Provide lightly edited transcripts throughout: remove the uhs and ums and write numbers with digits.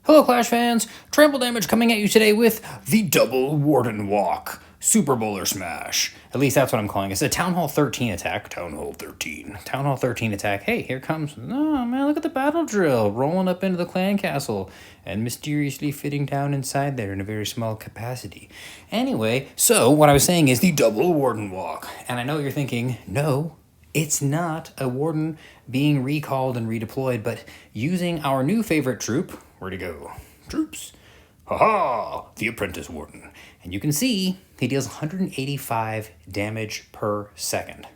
Hello, Clash fans! Trample Damage coming at you today with the Double Warden Walk Super Bowler Smash. At least that's what I'm calling it. It's a Town Hall 13 attack. Town Hall 13. Town Hall 13 attack. Hey, here comes... Oh, man, look at the battle drill. Rolling up into the clan castle and mysteriously fitting down inside there in a very small capacity. Anyway, so what I was saying is the Double Warden Walk. And I know you're thinking, no, it's not a warden being recalled and redeployed, but using our new favorite troop... Where'd he go? Troops. Haha! The Apprentice Warden. And you can see he deals 185 damage per second.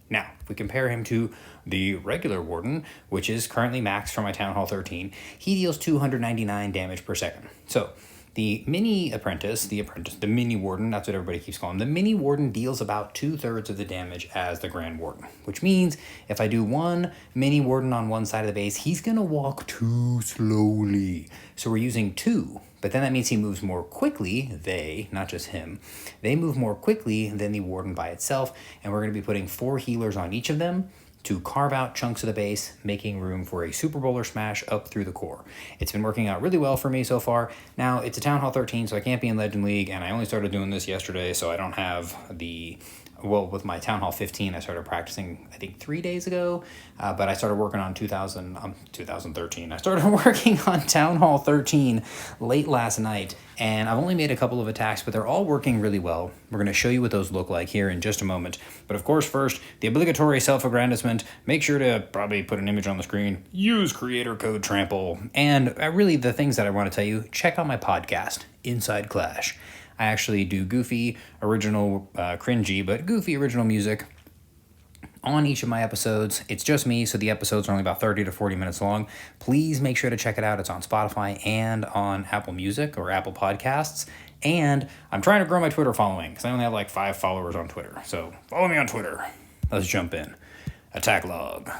Now, if we compare him to the regular Warden, which is currently maxed for my Town Hall 13, he deals 299 damage per second. So, the mini apprentice, the mini warden, that's what everybody keeps calling him. The mini warden deals about 2/3 of the damage as the grand warden, which means if I do one mini warden on one side of the base, he's going to walk too slowly. So we're using two, but then that means he moves more quickly. They, not just him, they move more quickly than the warden by itself, and we're going to be putting 4 healers on each of them to carve out chunks of the base, making room for a Super Bowler smash up through the core. It's been working out really well for me so far. Now, it's a Town Hall 13, so I can't be in Legend League, and I only started doing this yesterday, so I don't have the... Well, with my Town Hall 15, I started practicing, I think, 3 days ago, but I started working on 2013. I started working on Town Hall 13 late last night, and I've only made a couple of attacks, but they're all working really well. We're going to show you what those look like here in just a moment. But of course, first, the obligatory self-aggrandizement. Make sure to probably put an image on the screen. Use creator code TRAMPLE. And really, the things that I want to tell you, check out my podcast, Inside Clash. I actually do goofy, original, cringy, but goofy original music on each of my episodes. It's just me, so the episodes are only about 30 to 40 minutes long. Please make sure to check it out. It's on Spotify and on Apple Music or Apple Podcasts. And I'm trying to grow my Twitter following because I only have like 5 followers on Twitter. So follow me on Twitter. Let's jump in. Attack log.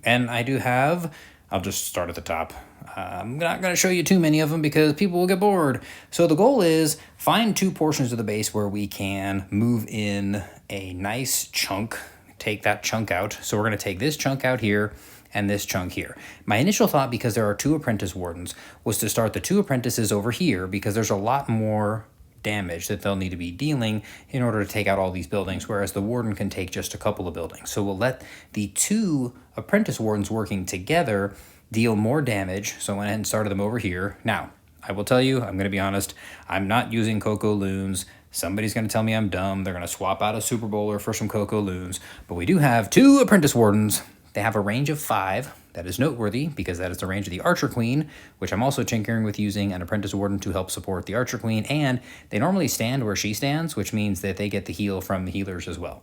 And I do have... I'll just start at the top. I'm not going to show you too many of them because people will get bored. So the goal is find 2 portions of the base where we can move in a nice chunk, take that chunk out. So we're going to take this chunk out here and this chunk here. My initial thought, because there are 2 apprentice wardens, was to start the 2 apprentices over here because there's a lot more damage that they'll need to be dealing in order to take out all these buildings, whereas the warden can take just a couple of buildings. So we'll let the 2 apprentice wardens working together deal more damage. So I went ahead and started them over here. Now, I will tell you, I'm going to be honest, I'm not using Coco Loons. Somebody's going to tell me I'm dumb. They're going to swap out a Super Bowler for some Coco Loons. But we do have 2 apprentice wardens. They have a range of 5. That is noteworthy because that is the range of the Archer Queen, which I'm also tinkering with using an Apprentice Warden to help support the Archer Queen, and they normally stand where she stands, which means that they get the heal from the healers as well.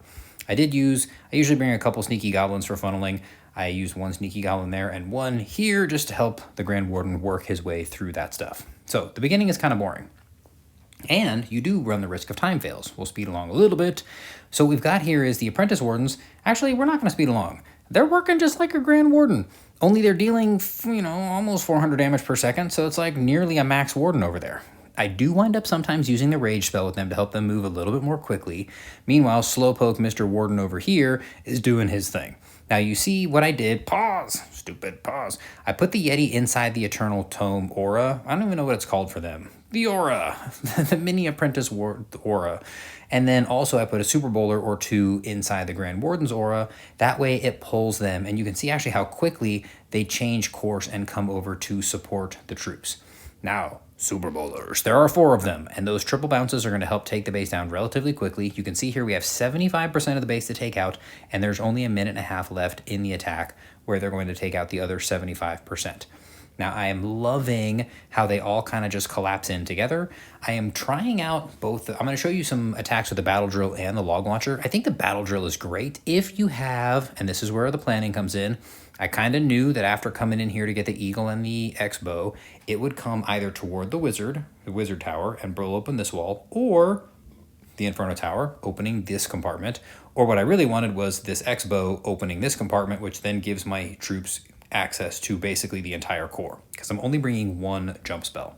I usually bring a couple Sneaky Goblins for funneling. I use 1 Sneaky Goblin there and 1 here just to help the Grand Warden work his way through that stuff. So the beginning is kind of boring. And you do run the risk of time fails. We'll speed along a little bit. So what we've got here is the Apprentice Wardens. Actually, we're not going to speed along. They're working just like a Grand Warden, only they're dealing, almost 400 damage per second, so it's like nearly a max Warden over there. I do wind up sometimes using the Rage spell with them to help them move a little bit more quickly. Meanwhile, Slowpoke Mr. Warden over here is doing his thing. Now you see what I did. Pause. Stupid pause. I put the Yeti inside the Eternal Tome aura. I don't even know what it's called for them. The aura. The mini apprentice aura. And then also I put a Super Bowler or 2 inside the Grand Warden's aura. That way it pulls them. And you can see actually how quickly they change course and come over to support the troops. Now, Super Bowlers. There are 4 of them, and those triple bounces are going to help take the base down relatively quickly. You can see here we have 75% of the base to take out, and there's only a minute and a half left in the attack where they're going to take out the other 75%. Now, I am loving how they all kind of just collapse in together. I am trying out both. I'm going to show you some attacks with the Battle Drill and the Log Launcher. I think the Battle Drill is great if you have, and this is where the planning comes in, I kind of knew that after coming in here to get the Eagle and the X-Bow, it would come either toward the Wizard Tower, and blow open this wall, or the Inferno Tower, opening this compartment, or what I really wanted was this X-Bow opening this compartment, which then gives my troops access to basically the entire core, because I'm only bringing 1 jump spell.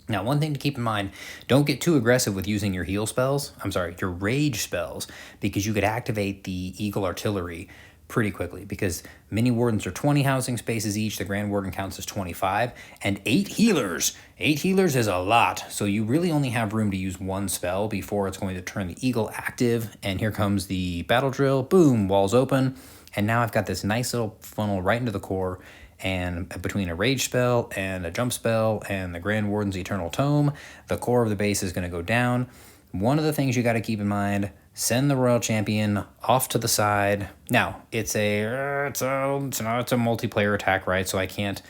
Now, one thing to keep in mind, don't get too aggressive with using your heal spells, your rage spells, because you could activate the Eagle Artillery pretty quickly because mini wardens are 20 housing spaces each. The grand warden counts as 25 and 8 healers. 8 healers is a lot. So you really only have room to use one spell before it's going to turn the eagle active. And here comes the battle drill. Boom, walls open. And now I've got this nice little funnel right into the core. And between a rage spell and a jump spell and the Grand Warden's Eternal Tome, the core of the base is going to go down. One of the things you got to keep in mind, send the Royal Champion off to the side. Now, it's a multiplayer attack, right? So I can't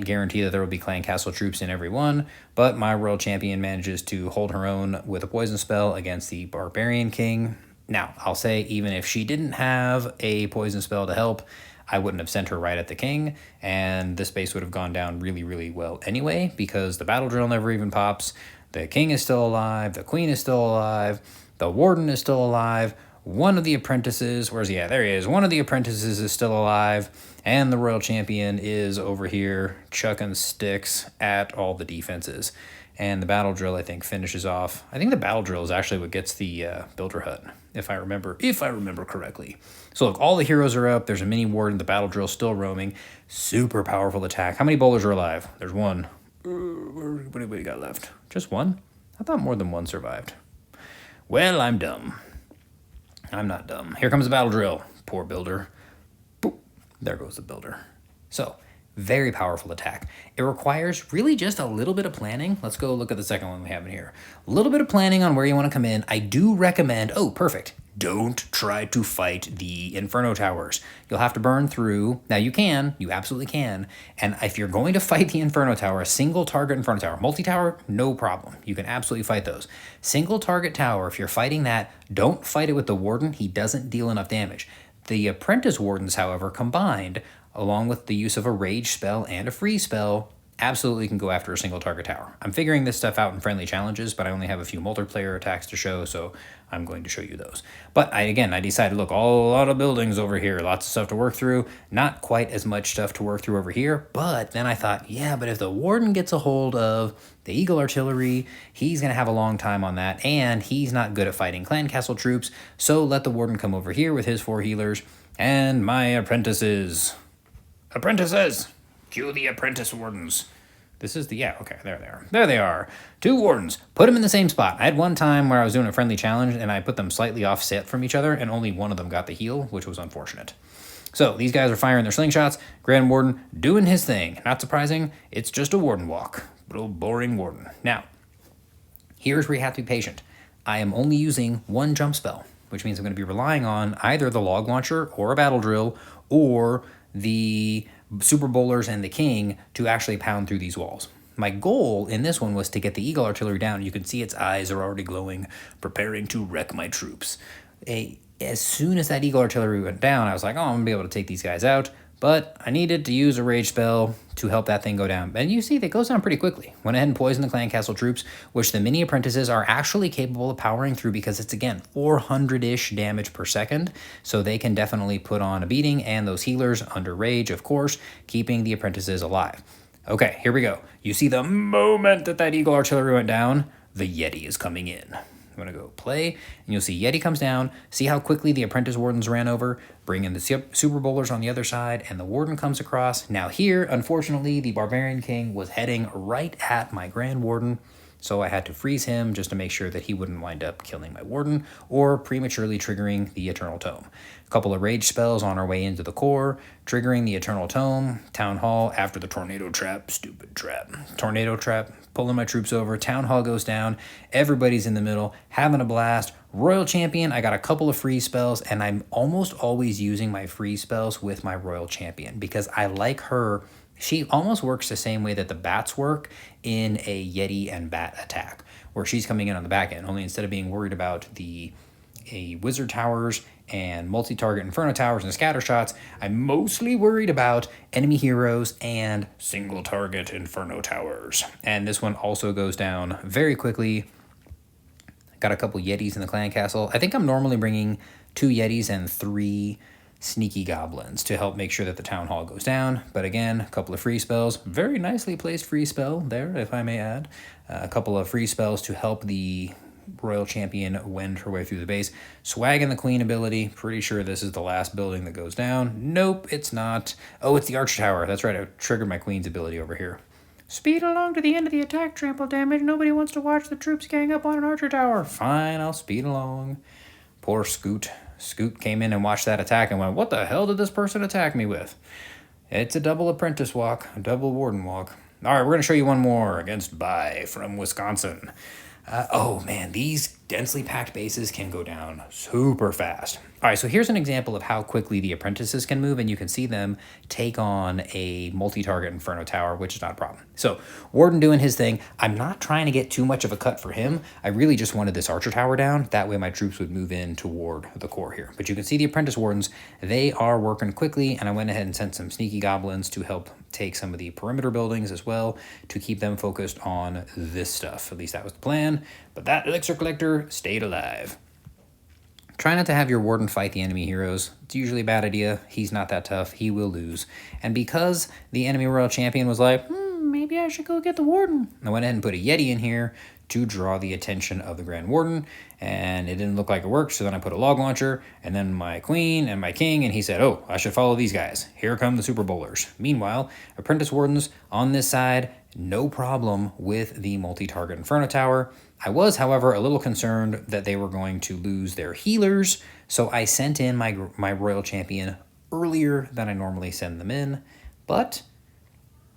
guarantee that there will be clan castle troops in every one, but my Royal Champion manages to hold her own with a poison spell against the Barbarian King. Now, I'll say even if she didn't have a poison spell to help, I wouldn't have sent her right at the king, and this base would have gone down really, really well anyway, because the battle drill never even pops, the king is still alive, the queen is still alive, the warden is still alive, one of the apprentices, where's he at? There he is. One of the apprentices is still alive, and the royal champion is over here chucking sticks at all the defenses. And the battle drill, I think, finishes off. I think the battle drill is actually what gets the builder hut, if I remember correctly. So look, all the heroes are up. There's a mini warden. The battle drill still roaming. Super powerful attack. How many bowlers are alive? There's one. What do we got left? Just one? I thought more than one survived. Well, I'm dumb. I'm not dumb. Here comes the battle drill. Poor builder. Boop. There goes the builder. So, very powerful attack. It requires really just a little bit of planning. Let's go look at the second one we have in here. A little bit of planning on where you want to come in. I do recommend, oh, perfect. Don't try to fight the Inferno Towers. You'll have to burn through. Now you absolutely can. And if you're going to fight the Inferno Tower, a single target Inferno Tower, multi-tower, no problem. You can absolutely fight those. Single target tower, if you're fighting that, don't fight it with the Warden. He doesn't deal enough damage. The Apprentice Wardens, however, combined, along with the use of a rage spell and a freeze spell, absolutely can go after a single target tower. I'm figuring this stuff out in friendly challenges, but I only have a few multiplayer attacks to show, so I'm going to show you those. But I decided, look, a lot of buildings over here, lots of stuff to work through, not quite as much stuff to work through over here, but then I thought, yeah, but if the Warden gets a hold of the Eagle Artillery, he's going to have a long time on that, and he's not good at fighting clan castle troops, so let the Warden come over here with his 4 healers, and my apprentices. Apprentices! Cue the apprentice wardens. This is the, okay, there they are. There they are. 2 wardens. Put them in the same spot. I had one time where I was doing a friendly challenge and I put them slightly offset from each other and only one of them got the heal, which was unfortunate. So these guys are firing their slingshots. Grand Warden doing his thing. Not surprising, it's just a warden walk. Little boring warden. Now, here's where you have to be patient. I am only using 1 jump spell, which means I'm going to be relying on either the log launcher or a battle drill or the super bowlers and the king to actually pound through these walls. My goal in this one was to get the Eagle Artillery down. You can see its eyes are already glowing, preparing to wreck my troops. As soon as that Eagle Artillery went down, I was like, oh, I'm going to be able to take these guys out. But I needed to use a rage spell to help that thing go down. And you see, that goes down pretty quickly. Went ahead and poisoned the clan castle troops, which the mini apprentices are actually capable of powering through because it's, again, 400-ish damage per second. So they can definitely put on a beating, and those healers under rage, of course, keeping the apprentices alive. Okay, here we go. You see the moment that Eagle Artillery went down, the Yeti is coming in. I'm going to go play, and you'll see Yeti comes down. See how quickly the Apprentice Wardens ran over, bring in the Super Bowlers on the other side, and the Warden comes across. Now here, unfortunately, the Barbarian King was heading right at my Grand Warden, so I had to freeze him just to make sure that he wouldn't wind up killing my Warden or prematurely triggering the Eternal Tome. A couple of rage spells on our way into the core, triggering the Eternal Tome, Town Hall after the Tornado Trap, stupid trap. Tornado Trap, pulling my troops over, Town Hall goes down, everybody's in the middle, having a blast. Royal Champion, I got a couple of free spells, and I'm almost always using my free spells with my Royal Champion because I like her. She almost works the same way that the bats work in a Yeti and bat attack, where she's coming in on the back end, only instead of being worried about the wizard towers and multi-target inferno towers and scatter shots, I'm mostly worried about enemy heroes and single target inferno towers. And this one also goes down very quickly. Got a couple Yetis in the clan castle. I think I'm normally bringing 2 Yetis and 3 sneaky goblins to help make sure that the town hall goes down. But again, a couple of free spells. Very nicely placed free spell there, if I may add. A couple of free spells to help the royal champion wend her way through the base. Swag and the queen ability. Pretty sure this is the last building that goes down. Nope, it's not. Oh, it's the archer tower. That's right, I triggered my queen's ability over here. Speed along to the end of the attack, trample damage. Nobody wants to watch the troops gang up on an archer tower. Fine, I'll speed along. Poor Scoot. Scoot came in and watched that attack and went, what the hell did this person attack me with? It's a double apprentice walk, a double warden walk. All right, we're going to show you one more against Bai from Wisconsin. Oh man, these densely packed bases can go down super fast. All right, so here's an example of how quickly the apprentices can move, and you can see them take on a multi-target Inferno Tower, which is not a problem. So Warden doing his thing. I'm not trying to get too much of a cut for him. I really just wanted this Archer Tower down. That way my troops would move in toward the core here. But you can see the Apprentice Wardens, they are working quickly, and I went ahead and sent some Sneaky Goblins to help take some of the perimeter buildings as well to keep them focused on this stuff. At least that was the plan. But that Elixir Collector stayed alive. Try not to have your Warden fight the enemy heroes. It's usually a bad idea. He's not that tough. He will lose. And because the enemy royal champion was like, maybe I should go get the Warden, I went ahead and put a Yeti in here to draw the attention of the Grand Warden, and it didn't look like it worked, so then I put a log launcher, and then my queen and my king, and he said, oh, I should follow these guys. Here come the Super Bowlers. Meanwhile, Apprentice Wardens on this side, no problem with the multi-target Inferno Tower. I was, however, a little concerned that they were going to lose their healers, so I sent in my Royal Champion earlier than I normally send them in, but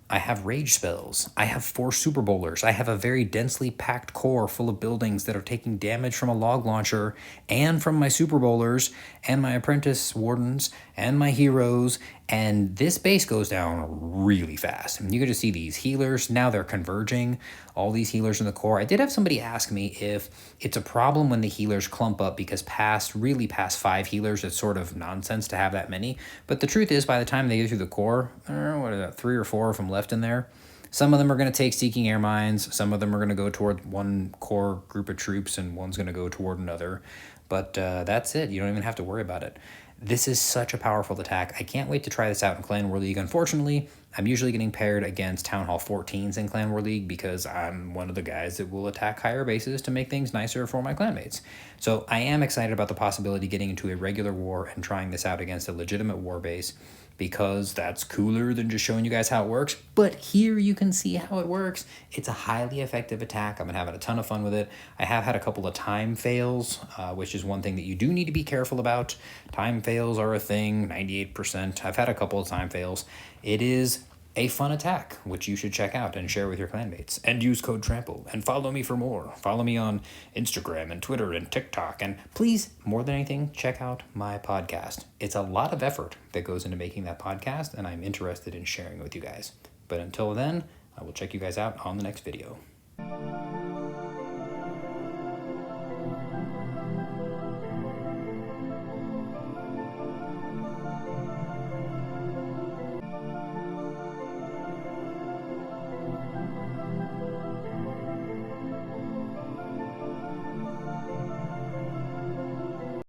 I have rage spells. I have 4 Super Bowlers. I have a very densely packed core full of buildings that are taking damage from a log launcher and from my Super Bowlers and my Apprentice Wardens and my heroes, and this base goes down really fast. And you can just see these healers. Now they're converging, all these healers in the core. I did have somebody ask me if it's a problem when the healers clump up because past 5 healers, it's sort of nonsense to have that many. But the truth is, by the time they get through the core, I don't know, what is that, 3 or 4 of them left in there. Some of them are going to take Seeking Air Mines. Some of them are going to go toward one core group of troops, and one's going to go toward another. But that's it. You don't even have to worry about it. This is such a powerful attack. I can't wait to try this out in Clan War League. Unfortunately, I'm usually getting paired against Town Hall 14s in Clan War League because I'm one of the guys that will attack higher bases to make things nicer for my clanmates. So I am excited about the possibility of getting into a regular war and trying this out against a legitimate war base, because that's cooler than just showing you guys how it works. But here you can see how it works. It's a highly effective attack. I've been having a ton of fun with it. I have had a couple of time fails, which is one thing that you do need to be careful about. Time fails are a thing, 98%. I've had a couple of time fails. It is a fun attack, which you should check out and share with your clanmates. And use code TRAMPLE. And follow me for more. Follow me on Instagram and Twitter and TikTok. And please, more than anything, check out my podcast. It's a lot of effort that goes into making that podcast, and I'm interested in sharing it with you guys. But until then, I will check you guys out on the next video.